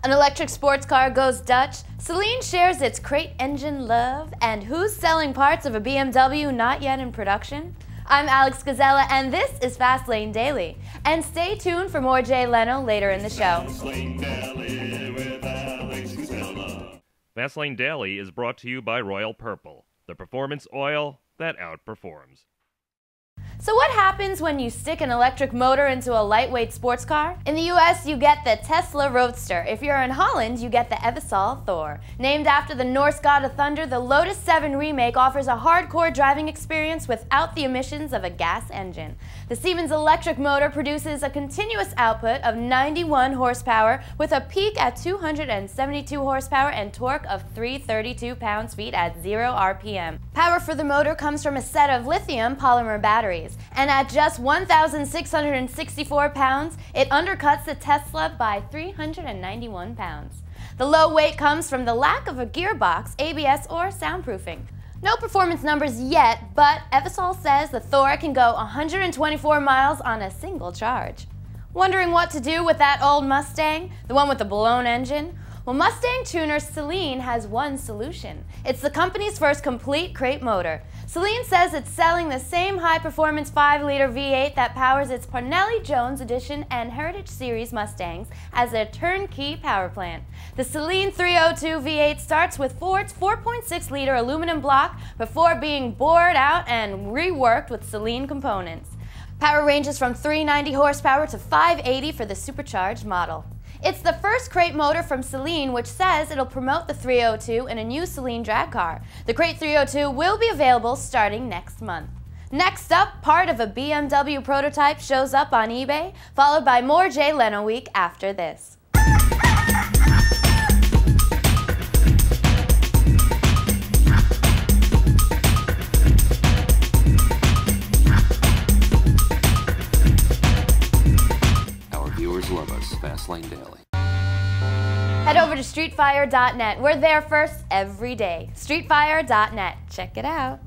An electric sports car goes Dutch, Saleen shares its crate engine love, and who's selling parts of a BMW not yet in production? I'm Alex Gizela, and this is Fastlane Daily. And stay tuned for more Jay Leno later in the show. Fastlane Daily is brought to you by Royal Purple, the performance oil that outperforms. So what happens when you stick an electric motor into a lightweight sports car? In the US, you get the Tesla Roadster. If you're in Holland, you get the Evisol Thorr. Named after the Norse god of thunder, the Lotus 7 Remake offers a hardcore driving experience without the emissions of a gas engine. The Siemens electric motor produces a continuous output of 91 horsepower with a peak at 272 horsepower and torque of 332 pounds-feet at 0 RPM. Power for the motor comes from a set of lithium polymer batteries. And at just 1,664 pounds, it undercuts the Tesla by 391 pounds. The low weight comes from the lack of a gearbox, ABS, or soundproofing. No performance numbers yet, but Evisol says the Thorr can go 124 miles on a single charge. Wondering what to do with that old Mustang, the one with the blown engine? Well, Mustang tuner Saleen has one solution. It's the company's first complete crate motor. Saleen says it's selling the same high-performance 5-liter V8 that powers its Parnelli Jones Edition and Heritage Series Mustangs as a turnkey power plant. The Saleen 302 V8 starts with Ford's 4.6-liter aluminum block before being bored out and reworked with Saleen components. Power ranges from 390 horsepower to 580 for the supercharged model. It's the first crate motor from Saleen, which says it'll promote the 302 in a new Saleen drag car. The Crate 302 will be available starting next month. Next up, part of a BMW Prototype shows up on eBay, followed by more Jay Leno week after this. Love us, Fastlane Daily. Head over to Streetfirenet. We're there first every day. Streetfirenet. Check it out.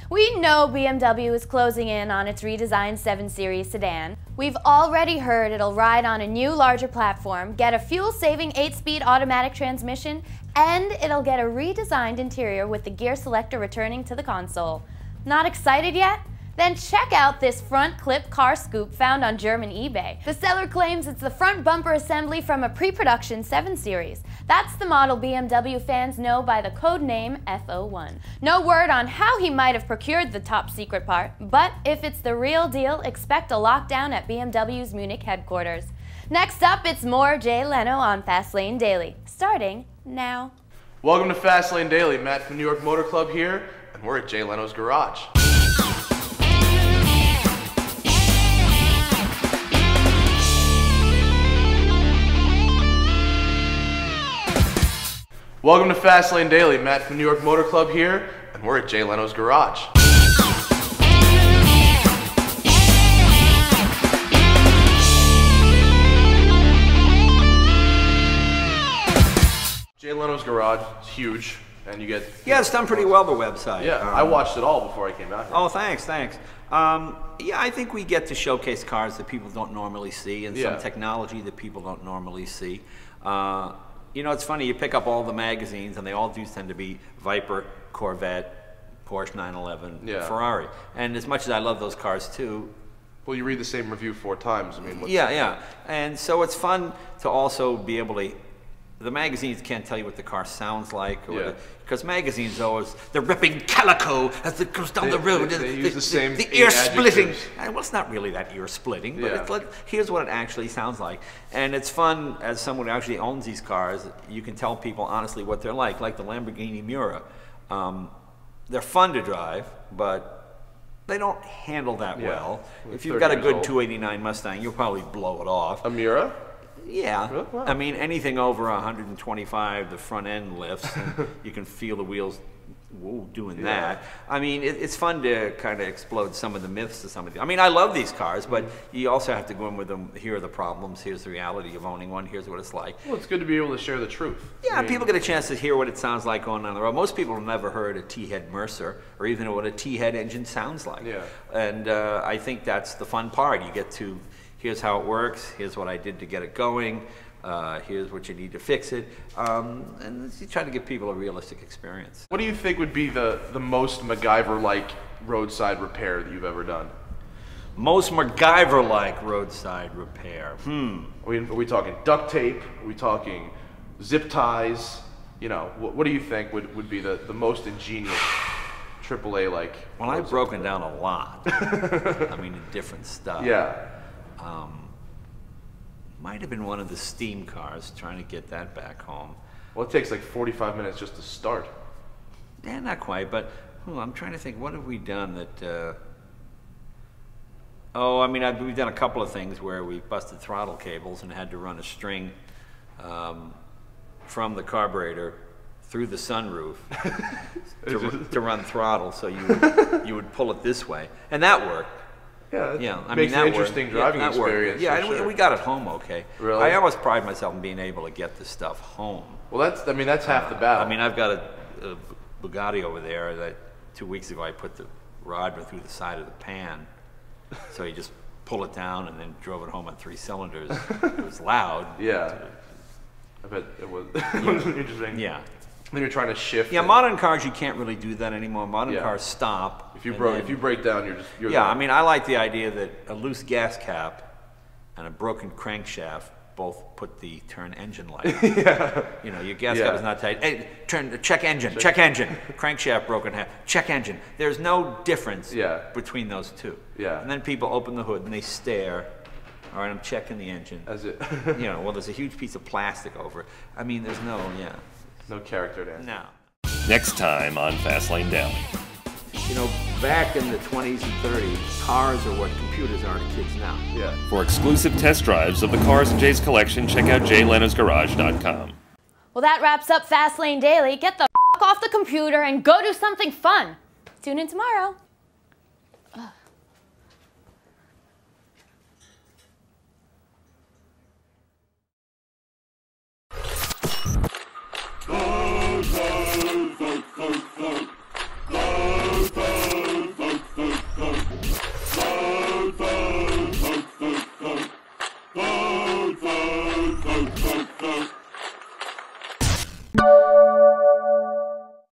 We know BMW is closing in on its redesigned 7 Series sedan. We've already heard it'll ride on a new, larger platform, get a fuel-saving 8-speed automatic transmission, and it'll get a redesigned interior with the gear selector returning to the console. Not excited yet? Then check out this front clip Carscoop found on German eBay. The seller claims it's the front bumper assembly from a pre-production 7 Series. That's the model BMW fans know by the code name F01. No word on how he might have procured the top secret part, but if it's the real deal, expect a lockdown at BMW's Munich headquarters. Next up, it's more Jay Leno on Fastlane Daily, starting now. Welcome to Fastlane Daily. Matt from New York Motor Club here, and we're at Jay Leno's garage. Welcome to Fastlane Daily. Matt from New York Motor Club here, and we're at Jay Leno's garage. Jay Leno's garage is huge, and you get... Yeah, it's done pretty well, the website. Yeah, I watched it all before I came out here. Oh, thanks. Yeah, I think we get to showcase cars that people don't normally see, and some technology that people don't normally see. You know, it's funny, you pick up all the magazines, and they all do tend to be Viper, Corvette, Porsche 911, Ferrari. And as much as I love those cars too... Well, you read the same review 4 times. I mean, yeah. And so it's fun to also be able to... The magazines can't tell you what the car sounds like, because magazines always, they're ripping calico as it goes down the road. They use the same the ear splitting. Well, it's not really that ear splitting, but it's like, here's what it actually sounds like. And it's fun, as someone who actually owns these cars, you can tell people honestly what they're like the Lamborghini Miura. They're fun to drive, but they don't handle that well. If you've got a good 289 Mustang, you'll probably blow it off. A Miura? Yeah, wow. I mean, anything over 125, the front end lifts, and you can feel the wheels doing that. I mean, it's fun to kind of explode some of the myths to some of the... I mean, I love these cars, but you also have to go in with them, here are the problems, here's the reality of owning one, here's what it's like. Well, it's good to be able to share the truth. Yeah, I mean, people get a chance to hear what it sounds like going on the road. Most people have never heard a T-head Mercer, or even what a T-head engine sounds like. Yeah. And I think that's the fun part. You get to... Here's how it works, here's what I did to get it going, Here's what you need to fix it, and you try to give people a realistic experience. What do you think would be the most MacGyver-like roadside repair that you've ever done? Most MacGyver-like roadside repair. Are we talking duct tape? Are we talking zip ties? You know, what do you think would be the most ingenious AAA-like? Well, I've broken down a lot. I mean, in different stuff. Yeah. Might have been one of the steam cars, trying to get that back home. Well, it takes like 45 minutes just to start. Yeah, not quite, but I'm trying to think, what have we done that... I mean, we've done a couple of things where we busted throttle cables and had to run a string from the carburetor through the sunroof to run throttle, so you would pull it this way, and that worked. Yeah, I makes mean, an interesting driving experience. Yeah, sure. we got it home okay. Really? I always pride myself in being able to get this stuff home. Well, that's half the battle. I mean, I've got a Bugatti over there that 2 weeks ago I put the rod through the side of the pan, so you just pull it down and then drove it home on 3 cylinders. It was loud. Yeah, I bet it was interesting. Yeah. Then you're trying to shift. Yeah, modern cars you can't really do that anymore. Modern cars stop. If you break down, you're yeah. I mean, I like the idea that a loose gas cap and a broken crankshaft both put the turn engine light. Yeah. You know, your gas cap is not tight. Hey, check engine. Crankshaft broken half. Check engine. There's no difference between those two. Yeah. And then people open the hood and they stare. All right, I'm checking the engine. As it. You know, well, there's a huge piece of plastic over it. I mean, there's no character there. No. Next time on Fastlane Daily. You know, back in the 20s and 30s, cars are what computers are to kids now. Yeah. For exclusive test drives of the cars in Jay's collection, check out jaylenosgarage.com. Well, that wraps up Fastlane Daily. Get the f*** off the computer and go do something fun. Tune in tomorrow.